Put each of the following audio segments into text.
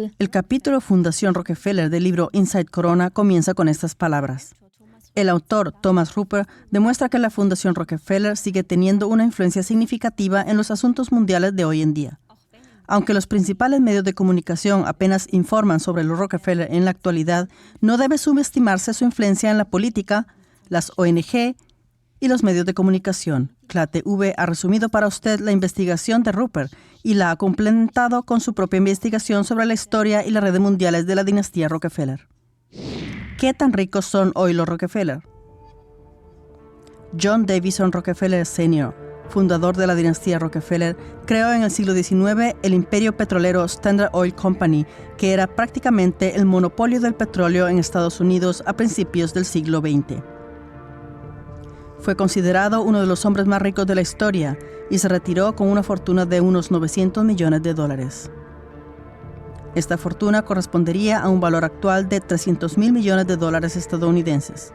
El capítulo Fundación Rockefeller del libro Inside Corona comienza con estas palabras. El autor, Thomas Rupert, demuestra que la Fundación Rockefeller sigue teniendo una influencia significativa en los asuntos mundiales de hoy en día. Aunque los principales medios de comunicación apenas informan sobre los Rockefeller en la actualidad, no debe subestimarse su influencia en la política, las ONG y los medios de comunicación. CLA-TV ha resumido para usted la investigación de Rupert y la ha complementado con su propia investigación sobre la historia y las redes mundiales de la dinastía Rockefeller. ¿Qué tan ricos son hoy los Rockefeller? John Davison Rockefeller Sr., fundador de la dinastía Rockefeller, creó en el siglo XIX el imperio petrolero Standard Oil Company, que era prácticamente el monopolio del petróleo en Estados Unidos a principios del siglo XX. Fue considerado uno de los hombres más ricos de la historia y se retiró con una fortuna de unos $900 millones. Esta fortuna correspondería a un valor actual de $300 mil millones estadounidenses.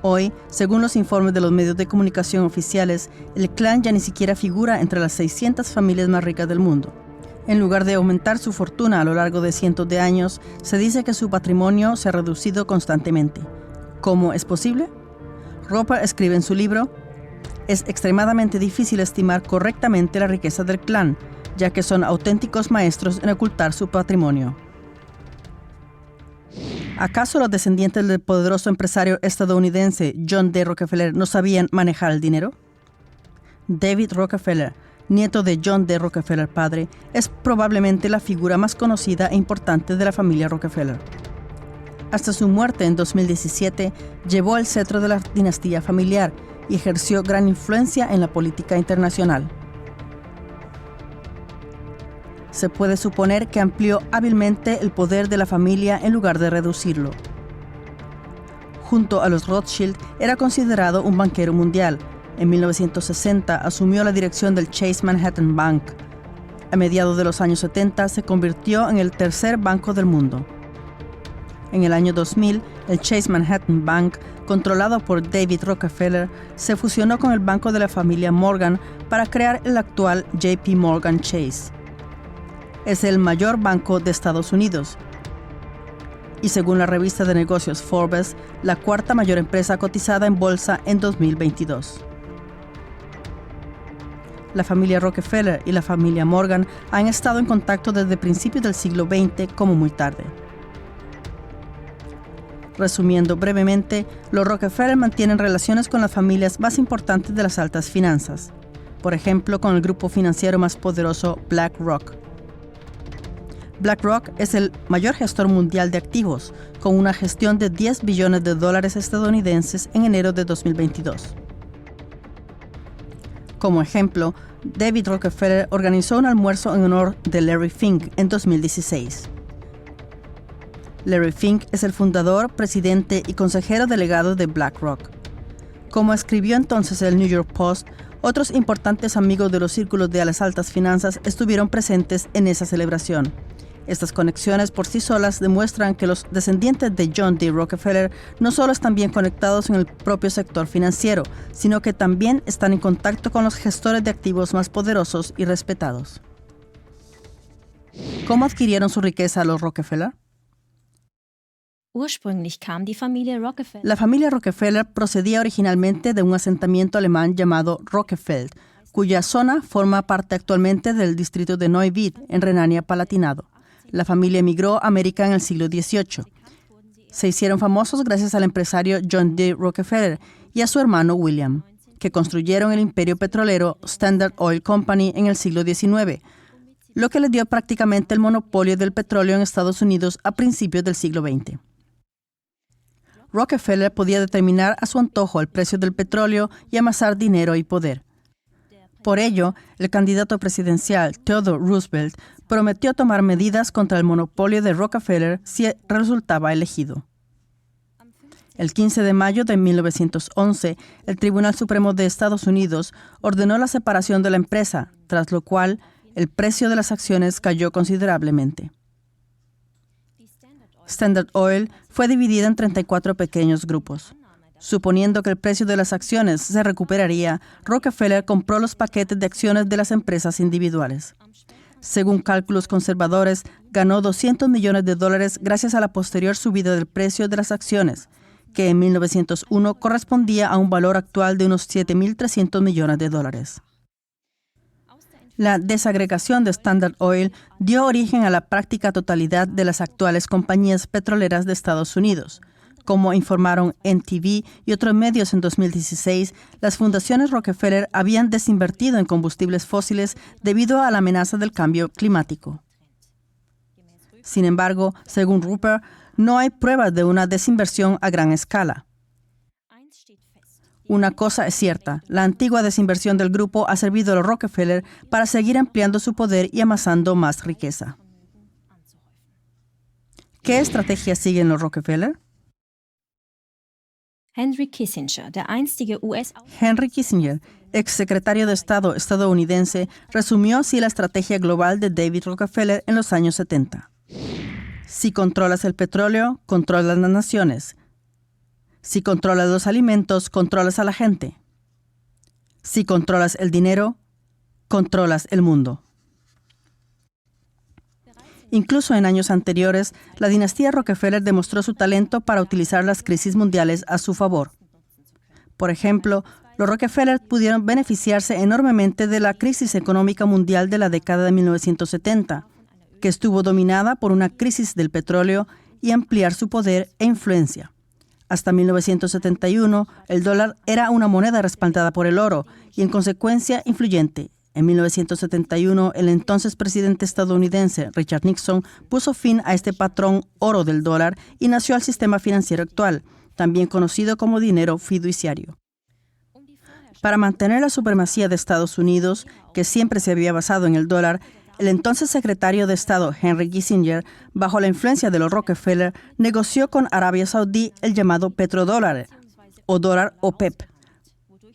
Hoy, según los informes de los medios de comunicación oficiales, el clan ya ni siquiera figura entre las 600 familias más ricas del mundo. En lugar de aumentar su fortuna a lo largo de cientos de años, se dice que su patrimonio se ha reducido constantemente. ¿Cómo es posible? Rupert escribe en su libro: es extremadamente difícil estimar correctamente la riqueza del clan, ya que son auténticos maestros en ocultar su patrimonio. ¿Acaso los descendientes del poderoso empresario estadounidense John D. Rockefeller no sabían manejar el dinero? David Rockefeller, nieto de John D. Rockefeller padre, es probablemente la figura más conocida e importante de la familia Rockefeller. Hasta su muerte en 2017, llevó el cetro de la dinastía familiar y ejerció gran influencia en la política internacional. Se puede suponer que amplió hábilmente el poder de la familia en lugar de reducirlo. Junto a los Rothschild, era considerado un banquero mundial. En 1960 asumió la dirección del Chase Manhattan Bank. A mediados de los años 70 se convirtió en el tercer banco del mundo. En el año 2000, el Chase Manhattan Bank, controlado por David Rockefeller, se fusionó con el banco de la familia Morgan para crear el actual JP Morgan Chase. Es el mayor banco de Estados Unidos y, según la revista de negocios Forbes, la cuarta mayor empresa cotizada en bolsa en 2022. La familia Rockefeller y la familia Morgan han estado en contacto desde principios del siglo XX como muy tarde. Resumiendo brevemente, los Rockefeller mantienen relaciones con las familias más importantes de las altas finanzas, por ejemplo con el grupo financiero más poderoso BlackRock. BlackRock es el mayor gestor mundial de activos, con una gestión de $10 billones estadounidenses en enero de 2022. Como ejemplo, David Rockefeller organizó un almuerzo en honor de Larry Fink en 2016. Larry Fink es el fundador, presidente y consejero delegado de BlackRock. Como escribió entonces el New York Post, otros importantes amigos de los círculos de las altas finanzas estuvieron presentes en esa celebración. Estas conexiones por sí solas demuestran que los descendientes de John D. Rockefeller no solo están bien conectados en el propio sector financiero, sino que también están en contacto con los gestores de activos más poderosos y respetados. ¿Cómo adquirieron su riqueza los Rockefeller? La familia Rockefeller procedía originalmente de un asentamiento alemán llamado Rockefeld, cuya zona forma parte actualmente del distrito de Neuwied, en Renania-Palatinado. La familia emigró a América en el siglo XVIII. Se hicieron famosos gracias al empresario John D. Rockefeller y a su hermano William, que construyeron el imperio petrolero Standard Oil Company en el siglo XIX, lo que les dio prácticamente el monopolio del petróleo en Estados Unidos a principios del siglo XX. Rockefeller podía determinar a su antojo el precio del petróleo y amasar dinero y poder. Por ello, el candidato presidencial Theodore Roosevelt prometió tomar medidas contra el monopolio de Rockefeller si resultaba elegido. El 15 de mayo de 1911, el Tribunal Supremo de Estados Unidos ordenó la separación de la empresa, tras lo cual el precio de las acciones cayó considerablemente. Standard Oil fue dividida en 34 pequeños grupos. Suponiendo que el precio de las acciones se recuperaría, Rockefeller compró los paquetes de acciones de las empresas individuales. Según cálculos conservadores, ganó $200 millones gracias a la posterior subida del precio de las acciones, que en 1901 correspondía a un valor actual de unos $7.300 millones. La desagregación de Standard Oil dio origen a la práctica totalidad de las actuales compañías petroleras de Estados Unidos. Como informaron NTV y otros medios en 2016, las fundaciones Rockefeller habían desinvertido en combustibles fósiles debido a la amenaza del cambio climático. Sin embargo, según Rupert, no hay pruebas de una desinversión a gran escala. Una cosa es cierta, la antigua desinversión del grupo ha servido a los Rockefeller para seguir ampliando su poder y amasando más riqueza. ¿Qué estrategia siguen los Rockefeller? Henry Kissinger, Henry Kissinger, exsecretario de Estado estadounidense, resumió así la estrategia global de David Rockefeller en los años 70. Si controlas el petróleo, controlas las naciones. Si controlas los alimentos, controlas a la gente. Si controlas el dinero, controlas el mundo. Incluso en años anteriores, la dinastía Rockefeller demostró su talento para utilizar las crisis mundiales a su favor. Por ejemplo, los Rockefeller pudieron beneficiarse enormemente de la crisis económica mundial de la década de 1970, que estuvo dominada por una crisis del petróleo, y ampliar su poder e influencia. Hasta 1971, el dólar era una moneda respaldada por el oro y, en consecuencia, influyente. En 1971, el entonces presidente estadounidense Richard Nixon puso fin a este patrón oro del dólar y nació el sistema financiero actual, también conocido como dinero fiduciario. Para mantener la supremacía de Estados Unidos, que siempre se había basado en el dólar, el entonces secretario de Estado Henry Kissinger, bajo la influencia de los Rockefeller, negoció con Arabia Saudí el llamado petrodólar, o dólar OPEP,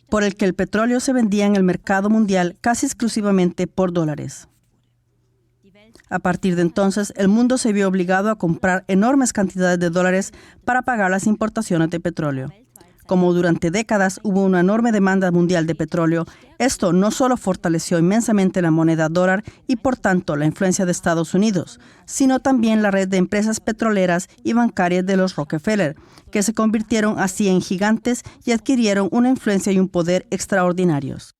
por el que el petróleo se vendía en el mercado mundial casi exclusivamente por dólares. A partir de entonces, el mundo se vio obligado a comprar enormes cantidades de dólares para pagar las importaciones de petróleo. Como durante décadas hubo una enorme demanda mundial de petróleo, esto no solo fortaleció inmensamente la moneda dólar y por tanto la influencia de Estados Unidos, sino también la red de empresas petroleras y bancarias de los Rockefeller, que se convirtieron así en gigantes y adquirieron una influencia y un poder extraordinarios.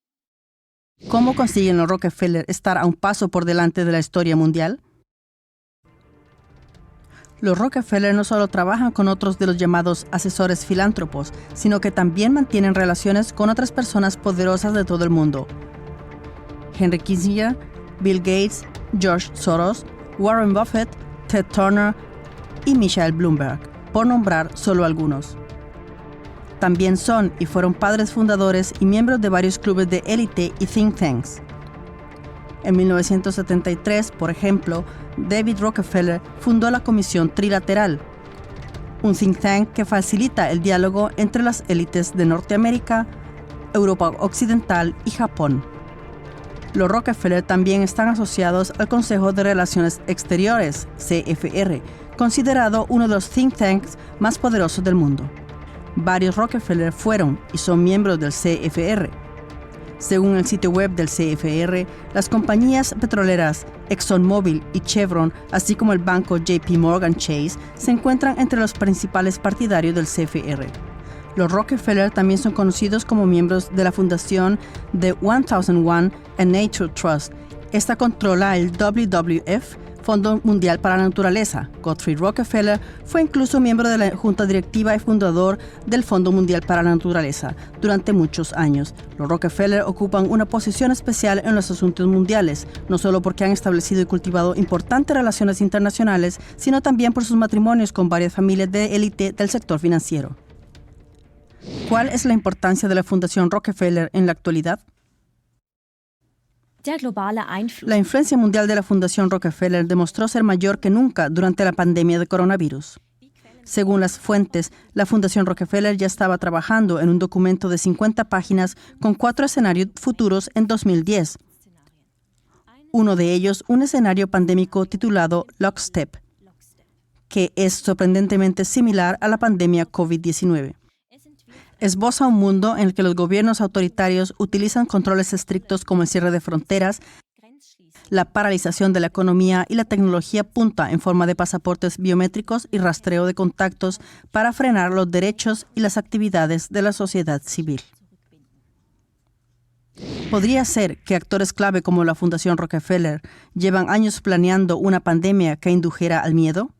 ¿Cómo consiguen los Rockefeller estar a un paso por delante de la historia mundial? Los Rockefeller no solo trabajan con otros de los llamados asesores filántropos, sino que también mantienen relaciones con otras personas poderosas de todo el mundo. Henry Kissinger, Bill Gates, George Soros, Warren Buffett, Ted Turner y Michael Bloomberg, por nombrar solo algunos. También son y fueron padres fundadores y miembros de varios clubes de élite y think tanks. En 1973, por ejemplo, David Rockefeller fundó la Comisión Trilateral, un think tank que facilita el diálogo entre las élites de Norteamérica, Europa Occidental y Japón. Los Rockefeller también están asociados al Consejo de Relaciones Exteriores, CFR, considerado uno de los think tanks más poderosos del mundo. Varios Rockefeller fueron y son miembros del CFR. Según el sitio web del CFR, las compañías petroleras ExxonMobil y Chevron, así como el banco JP Morgan Chase, se encuentran entre los principales partidarios del CFR. Los Rockefeller también son conocidos como miembros de la fundación The 1001 and Nature Trust. Esta controla el WWF, Fondo Mundial para la Naturaleza. Godfrey Rockefeller fue incluso miembro de la junta directiva y fundador del Fondo Mundial para la Naturaleza durante muchos años. Los Rockefeller ocupan una posición especial en los asuntos mundiales, no solo porque han establecido y cultivado importantes relaciones internacionales, sino también por sus matrimonios con varias familias de élite del sector financiero. ¿Cuál es la importancia de la Fundación Rockefeller en la actualidad? La influencia mundial de la Fundación Rockefeller demostró ser mayor que nunca durante la pandemia de coronavirus. Según las fuentes, la Fundación Rockefeller ya estaba trabajando en un documento de 50 páginas con 4 escenarios futuros en 2010. Uno de ellos, un escenario pandémico titulado Lockstep, que es sorprendentemente similar a la pandemia COVID-19. Esboza un mundo en el que los gobiernos autoritarios utilizan controles estrictos como el cierre de fronteras, la paralización de la economía y la tecnología punta en forma de pasaportes biométricos y rastreo de contactos para frenar los derechos y las actividades de la sociedad civil. ¿Podría ser que actores clave como la Fundación Rockefeller llevan años planeando una pandemia que indujera al miedo?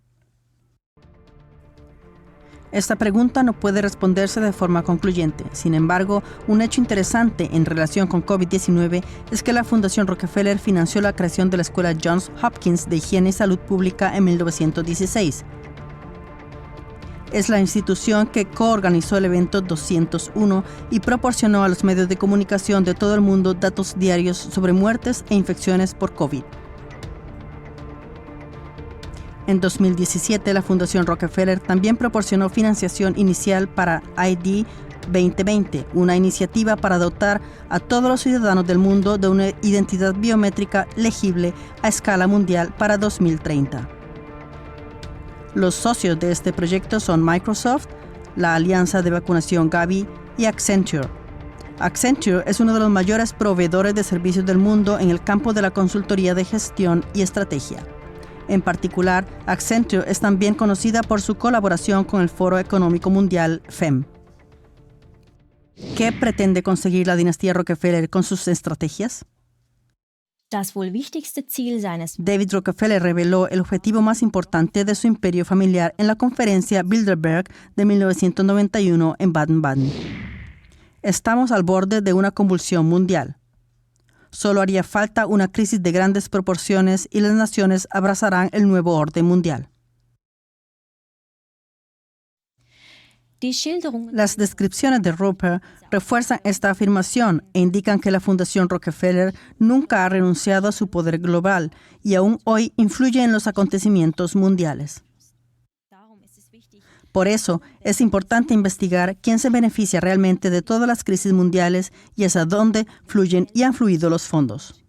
Esta pregunta no puede responderse de forma concluyente. Sin embargo, un hecho interesante en relación con COVID-19 es que la Fundación Rockefeller financió la creación de la Escuela Johns Hopkins de Higiene y Salud Pública en 1916. Es la institución que coorganizó el evento 201 y proporcionó a los medios de comunicación de todo el mundo datos diarios sobre muertes e infecciones por COVID. En 2017, la Fundación Rockefeller también proporcionó financiación inicial para ID 2020, una iniciativa para dotar a todos los ciudadanos del mundo de una identidad biométrica legible a escala mundial para 2030. Los socios de este proyecto son Microsoft, la Alianza de Vacunación Gavi y Accenture. Accenture es uno de los mayores proveedores de servicios del mundo en el campo de la consultoría de gestión y estrategia. En particular, Accenture es también conocida por su colaboración con el Foro Económico Mundial, FEM. ¿Qué pretende conseguir la dinastía Rockefeller con sus estrategias? David Rockefeller reveló el objetivo más importante de su imperio familiar en la conferencia Bilderberg de 1991 en Baden-Baden. Estamos al borde de una convulsión mundial. Solo haría falta una crisis de grandes proporciones y las naciones abrazarán el nuevo orden mundial. Las descripciones de Roper refuerzan esta afirmación e indican que la Fundación Rockefeller nunca ha renunciado a su poder global y aún hoy influye en los acontecimientos mundiales. Por eso, es importante investigar quién se beneficia realmente de todas las crisis mundiales y hacia dónde fluyen y han fluido los fondos.